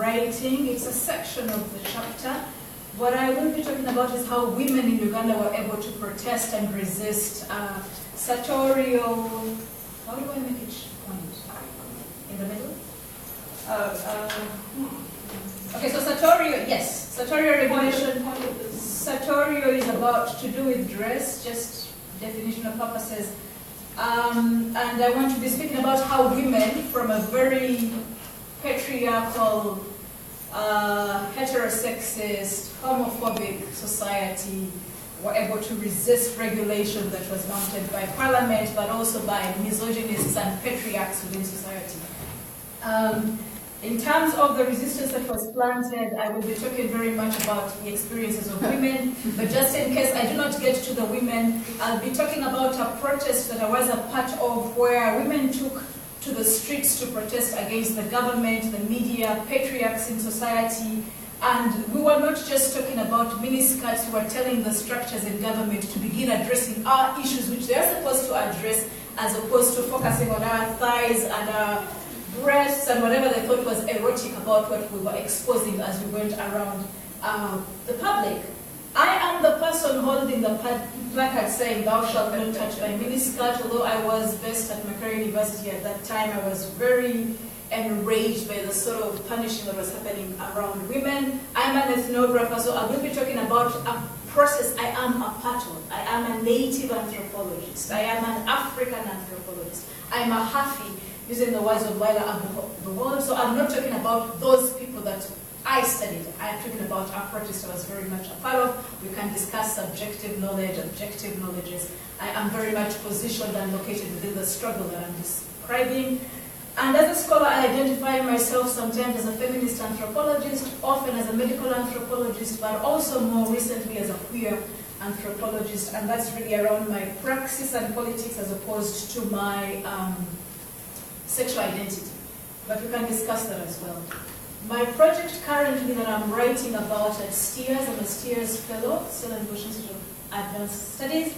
writing. It's a section of the chapter. What I will be talking about is how women in Uganda were able to protest and resist Sartorial. How do I make it point? In the middle? Okay, so Sartorial, yes. Sartorial regulation. Sartorial is about to do with dress, just definitional purposes. And I want to be speaking about how women from a very patriarchal, heterosexist, homophobic society were able to resist regulation that was mounted by parliament, but also by misogynists and patriarchs within society. In terms of the resistance that was planted, I will be talking very much about the experiences of women, but just in case I do not get to the women, I'll be talking about a protest that I was a part of where women took to the streets to protest against the government, the media, patriarchs in society, and we were not just talking about miniskirts, we were telling the structures in government to begin addressing our issues which they are supposed to address, as opposed to focusing on our thighs and our breasts and whatever they thought was erotic about what we were exposing as we went around the public. I am the person holding the placard saying, "Thou shalt not touch my miniskirt." Although I was based at Makerere University at that time, I was very enraged by the sort of punishing that was happening around women. I'm an ethnographer, so I will be talking about a process I am a part of. I am a native anthropologist. I am an African anthropologist. I'm a Hafi, using the words of Laila Abdul. So I'm not talking about those people that I studied. I'm talking about a protest I was very much a part of. We can discuss subjective knowledge, objective knowledges. I am very much positioned and located within the struggle that I'm describing. And as a scholar, I identify myself sometimes as a feminist anthropologist, often as a medical anthropologist, but also more recently as a queer anthropologist. And that's really around my praxis and politics as opposed to my sexual identity. But we can discuss that as well. My project currently that I'm writing about at STEERS, I'm a STEERS fellow, Stellenbosch University of Advanced Studies,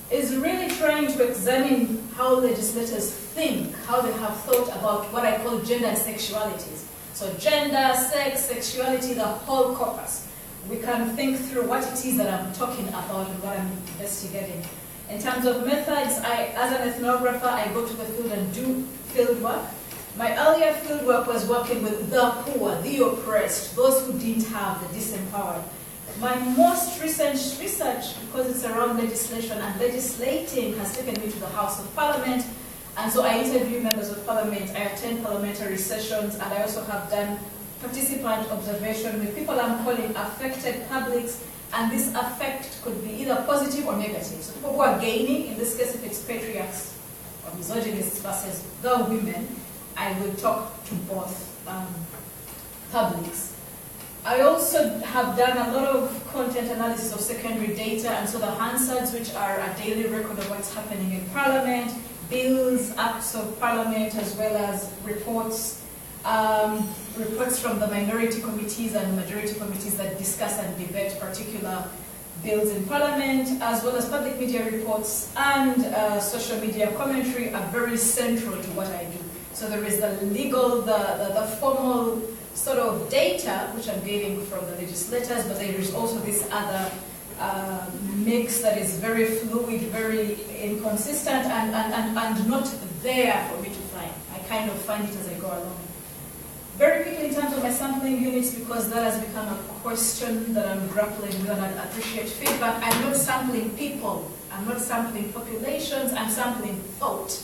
is really trying to examine how legislators think, how they have thought about what I call gender and sexualities. So gender, sex, sexuality, the whole corpus. We can think through what it is that I'm talking about and what I'm investigating. In terms of methods, as an ethnographer, I go to the field and do field work. My earlier field work was working with the poor, the oppressed, those who didn't have, the disempowered. My most recent research, because it's around legislation and legislating, has taken me to the House of Parliament. And so I interview members of Parliament, I attend parliamentary sessions, and I also have done participant observation with people I'm calling affected publics. And this affect could be either positive or negative. So people who are gaining, in this case if it's patriarchs or misogynists versus the women, I will talk to both publics. I also have done a lot of content analysis of secondary data, and so the Hansards, which are a daily record of what's happening in Parliament, bills, acts of Parliament, as well as reports, reports from the minority committees and majority committees that discuss and debate particular bills in Parliament, as well as public media reports and social media commentary are very central to what I do. So there is the legal, the formal sort of data, which I'm getting from the legislators, but there is also this other mix that is very fluid, very inconsistent, and not there for me to find. I kind of find it as I go along. Very quickly in terms of my sampling units, because that has become a question that I'm grappling with and I appreciate feedback. I'm not sampling people, I'm not sampling populations, I'm sampling thought.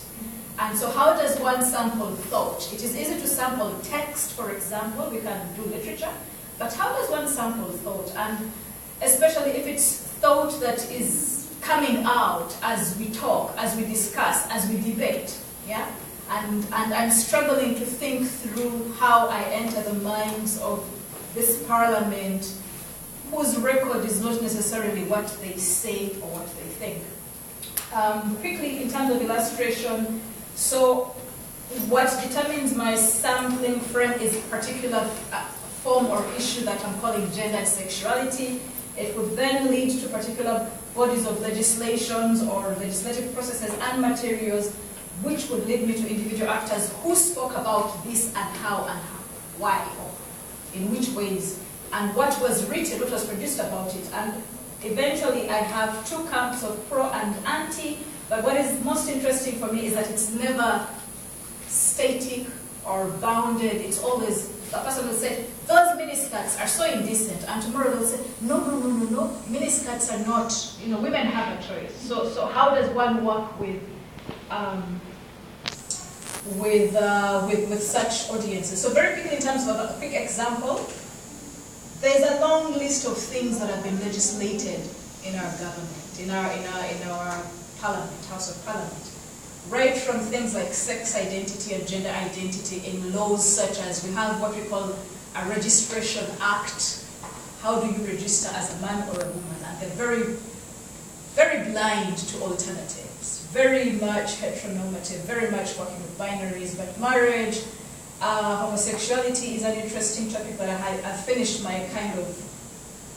And so how does one sample thought? It is easy to sample text, for example, we can do literature, but how does one sample thought? And especially if it's thought that is coming out as we talk, as we discuss, as we debate, yeah? And I'm struggling to think through how I enter the minds of this parliament, whose record is not necessarily what they say or what they think. Quickly, in terms of illustration, so what determines my sampling frame is a particular form or issue that I'm calling gender and sexuality. It would then lead to particular bodies of legislations or legislative processes and materials, which would lead me to individual actors who spoke about this and how and why. in which ways, and what was written, what was produced about it. And eventually I have two camps of pro and anti, but what is most interesting for me is that it's never static or bounded. It's always, a person will say, those miniskirts are so indecent, and tomorrow they'll say, no, no, no, no, no, miniskirts are not, women have a choice. So how does one work with such audiences? So very quickly, in terms of a quick example, there's a long list of things that have been legislated in our government, in our parliament, House of Parliament. Right from things like sex identity and gender identity in laws such as, we have what we call a registration act. How do you register as a man or a woman? And they're very, very blind to alternatives, very much heteronormative, very much working with binaries. But marriage, homosexuality is an interesting topic, but I finished my kind of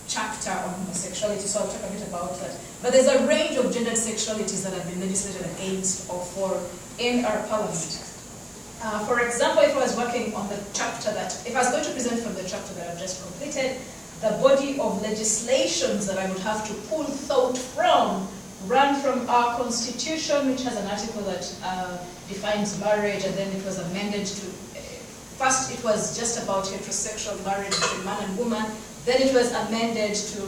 chapter on homosexuality, so I'll talk a bit about that. But there's a range of gendered sexualities that have been legislated against or for in our parliament. For example, if I was working on the chapter if I was going to present from the chapter that I've just completed, the body of legislations that I would have to pull thought from ran from our constitution, which has an article that defines marriage, and then it was amended to, first it was just about heterosexual marriage between man and woman, then it was amended to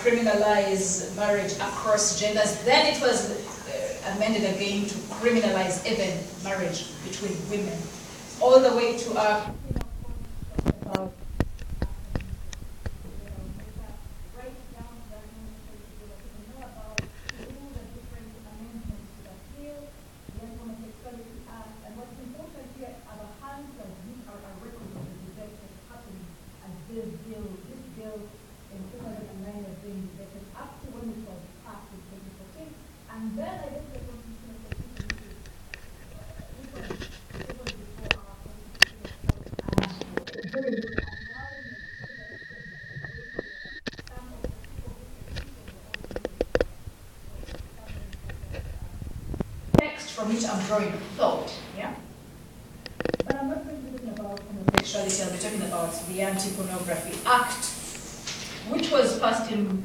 criminalize marriage across genders, then it was amended again to criminalize even marriage between women, all the way to our from which I'm drawing thought, yeah? But I'm not going to be talking about homosexuality, I'll be talking about the Anti-Pornography Act, which was passed in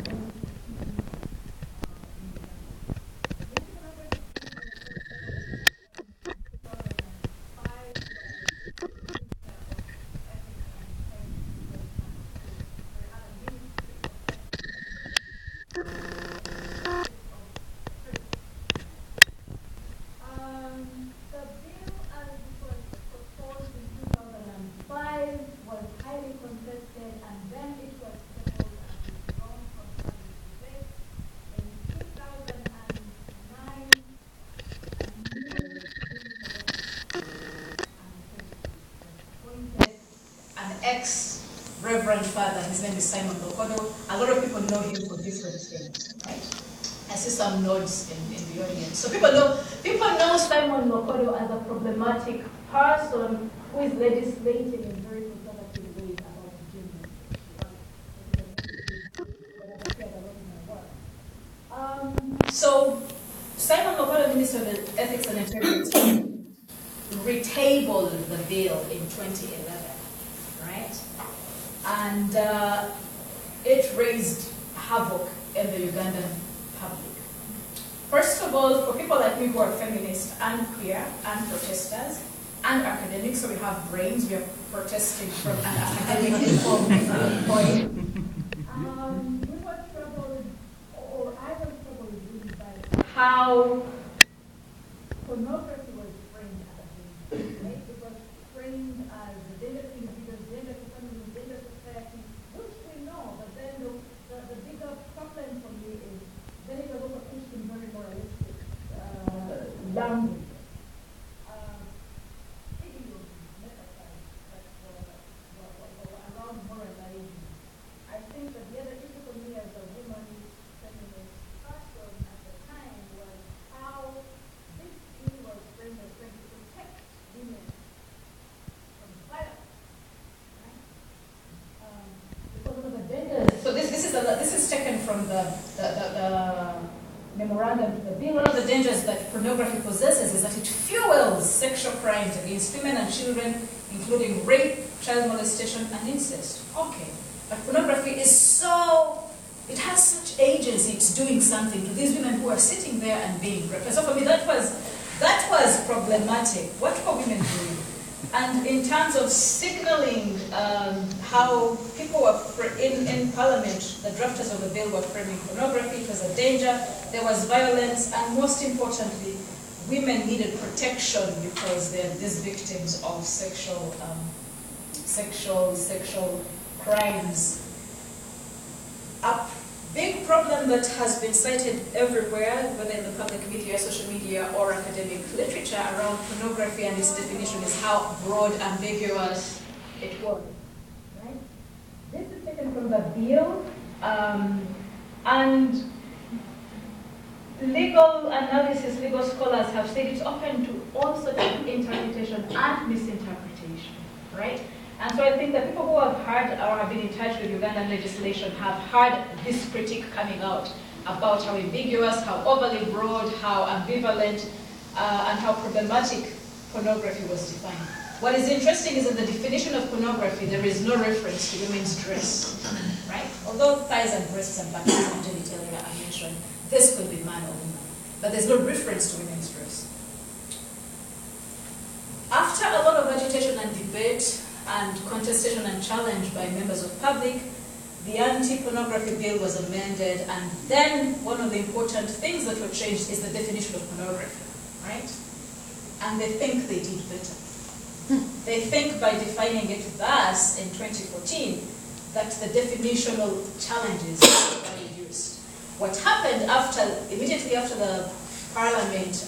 ex-reverend father, his name is Simon Lokodo. A lot of people know him for different things, right? I see some nods in the audience. So people know Simon Lokodo as a problematic person who is legislating in very conservative ways about gender. So Simon Lokodo, Minister of Ethics and Integrity, retabled the bill in 2011. Right? And it raised havoc in the Ugandan public. First of all, for people like me who are feminists and queer and protesters and academics, so we have brains, we are protesting from an academic informed point. We were troubled, or I was troubled really by how pornography was framed as a thing, right? It was framed as the gender individual, gender feminism, gender society, which we know, but then the bigger problem for me is then it was also pushed in very moralistic language. Around moralizing. I think that the other issue for me as a woman feminist person at the time was how this issue was framed as trying to protect women from violence. Right? Because of the dangers. So this is taken from the memorandum to the bill. One of the dangers that pornography possesses is that it fuels sexual crimes against women and children, including rape, child molestation and incest. Okay, but pornography is so, it has such agency, it's doing something to these women who are sitting there and being raped. And so for me, that was problematic. What were women doing? And in terms of signaling how people were, in Parliament, the drafters of the bill were framing pornography, it was a danger, there was violence, and most importantly, women needed protection because they're these victims of sexual crimes. A big problem that has been cited everywhere, whether in the public media, social media, or academic literature around pornography and its definition is how broad, ambiguous it was. Right? This is taken from the bill, and legal analysis, legal scholars have said it's open to all sorts of interpretation and misinterpretation, right? And so I think that people who have heard or have been in touch with Ugandan legislation have heard this critique coming out about how ambiguous, how overly broad, how ambivalent, and how problematic pornography was defined. What is interesting is in the definition of pornography, there is no reference to women's dress, right? Although thighs and breasts and buttocks and genitalia are mentioned, this could be man or woman, but there's no reference to women's dress. After a lot of agitation and debate and contestation and challenge by members of public, the anti-pornography bill was amended, and then one of the important things that were changed is the definition of pornography, right? And they think they did better. They think by defining it thus in 2014 that the definitional challenges were reduced. What happened immediately after the Parliament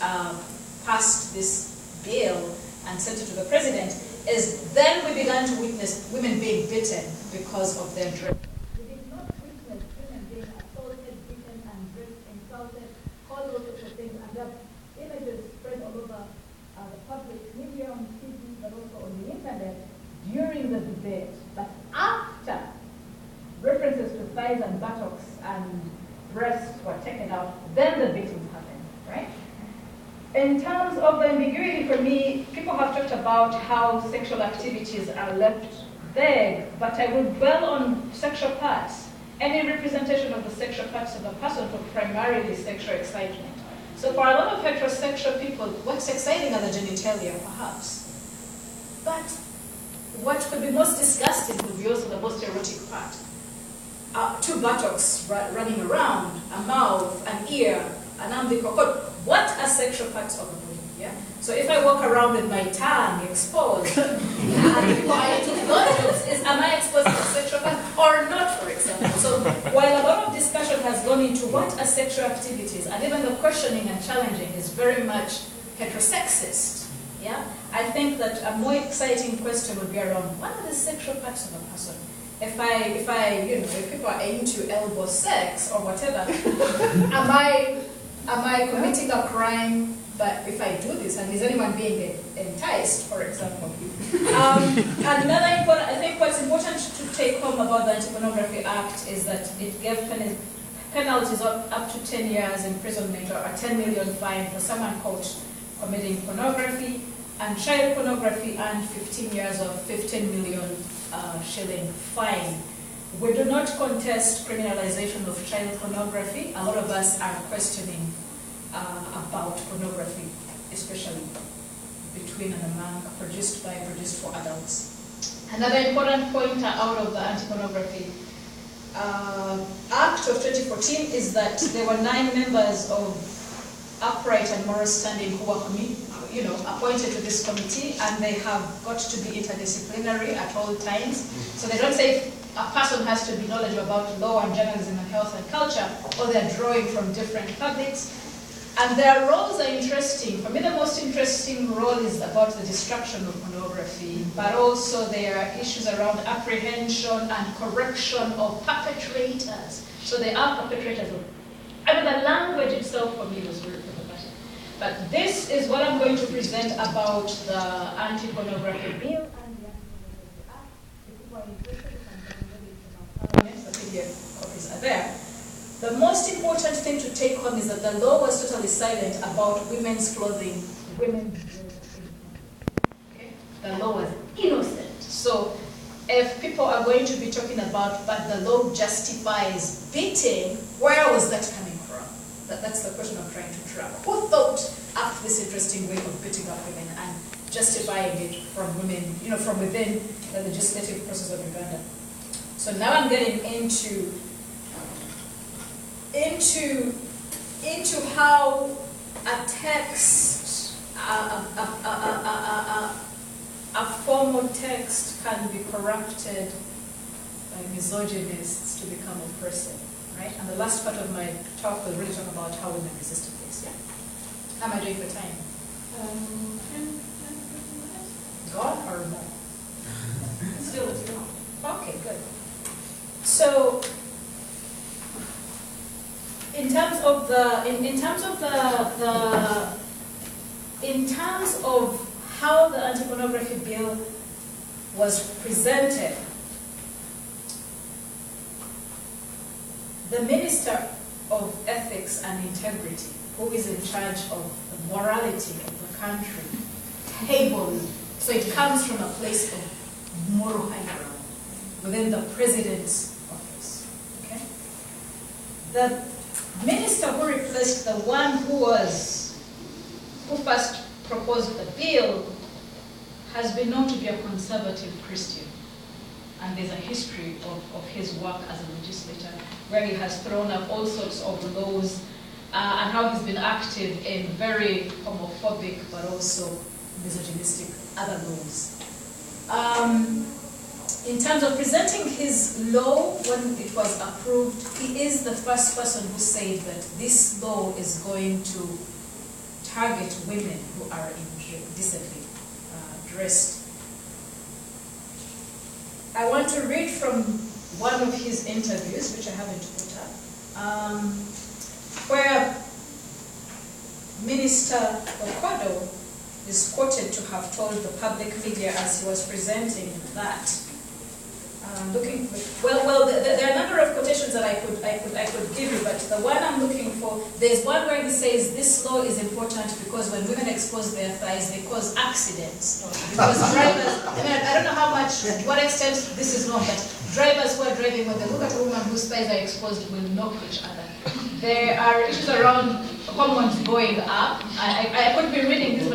passed this bill and sent it to the President, is then we began to witness women being beaten because of their dress. We did not witness women being assaulted, beaten, and raped, insulted, all those sorts of things, and that images spread all over the public media, on TV, but also on the internet during the debate. But after references to thighs and buttocks and breasts were taken out, then the beatings happened, right? In terms of the ambiguity, for me, people have talked about how sexual activities are left vague, but I would dwell on sexual parts. Any representation of the sexual parts of a person for primarily sexual excitement. So for a lot of heterosexual people, what's exciting are the genitalia, perhaps. But what could be most disgusting could be also the most erotic part. Two buttocks running around, a mouth, an ear, an umbilical cord. What are sexual parts of the body? Yeah? So if I walk around with my tongue exposed, am I exposed to sexual parts or not, for example? So while a lot of discussion has gone into what are sexual activities, and even the questioning and challenging is very much heterosexist, yeah? I think that a more exciting question would be around what are the sexual parts of a person? If people are into elbow sex or whatever, am I committing a crime? But if I do this, and is anyone being enticed, for example? And another important, I think what's important to take home about the Anti-Pornography Act is that it gave penalties up to 10 years imprisonment or a 10 million fine for someone caught committing pornography, and child pornography, and 15 years of 15 million shilling fine. We do not contest criminalization of child pornography. A lot of us are questioning about pornography, especially between and among, produced for adults. Another important point out of the Anti-Pornography Act of 2014 is that there were 9 members of upright and moral standing who were appointed to this committee, and they have got to be interdisciplinary at all times. So they don't say a person has to be knowledgeable about law and journalism and health and culture, or they're drawing from different publics. And their roles are interesting. For me, the most interesting role is about the destruction of pornography, but also there are issues around apprehension and correction of perpetrators. So they are perpetrators of, the language itself for me was very problematic. But this is what I'm going to present about the Anti-Pornography Bill and the Anti-Pornography Act. If people are interested, the PDF copies are there. The most important thing to take home is that the law was totally silent about women's clothing, women's dress. Okay? The law was innocent. So if people are going to be talking about, but the law justifies beating, where was that coming from? That's the question I'm trying to track. Who thought up this interesting way of beating up women and justifying it from women, from within the legislative process of Uganda? So now I'm getting into how a text, a formal text can be corrupted by misogynists to become oppressive, right? And the last part of my talk will really talk about how women resisted this, yeah? How am I doing for time? 10 minutes? Gone or more? Still, it's gone. Okay, good. So, in terms of how the anti-pornography bill was presented, the Minister of Ethics and Integrity, who is in charge of the morality of the country, tabled it. So it comes from a place of moral high ground within the president's office. Okay? The minister who replaced the one who first proposed the bill has been known to be a conservative Christian. And there's a history of his work as a legislator where he has thrown up all sorts of laws and how he's been active in very homophobic but also misogynistic other laws. In terms of presenting his law when it was approved, he is the first person who said that this law is going to target women who are decently dressed. I want to read from one of his interviews, which I haven't put up, where Minister Okodo is quoted to have told the public media as he was presenting that. There are a number of quotations that I could give you, but the one I'm looking for, there's one where he says this law is important because when women expose their thighs, they cause accidents. Because drivers, I don't know to what extent this is wrong, but drivers who are driving, when they look at a woman whose thighs are exposed, will knock each other. There are issues around hormones going up. I could be reading this.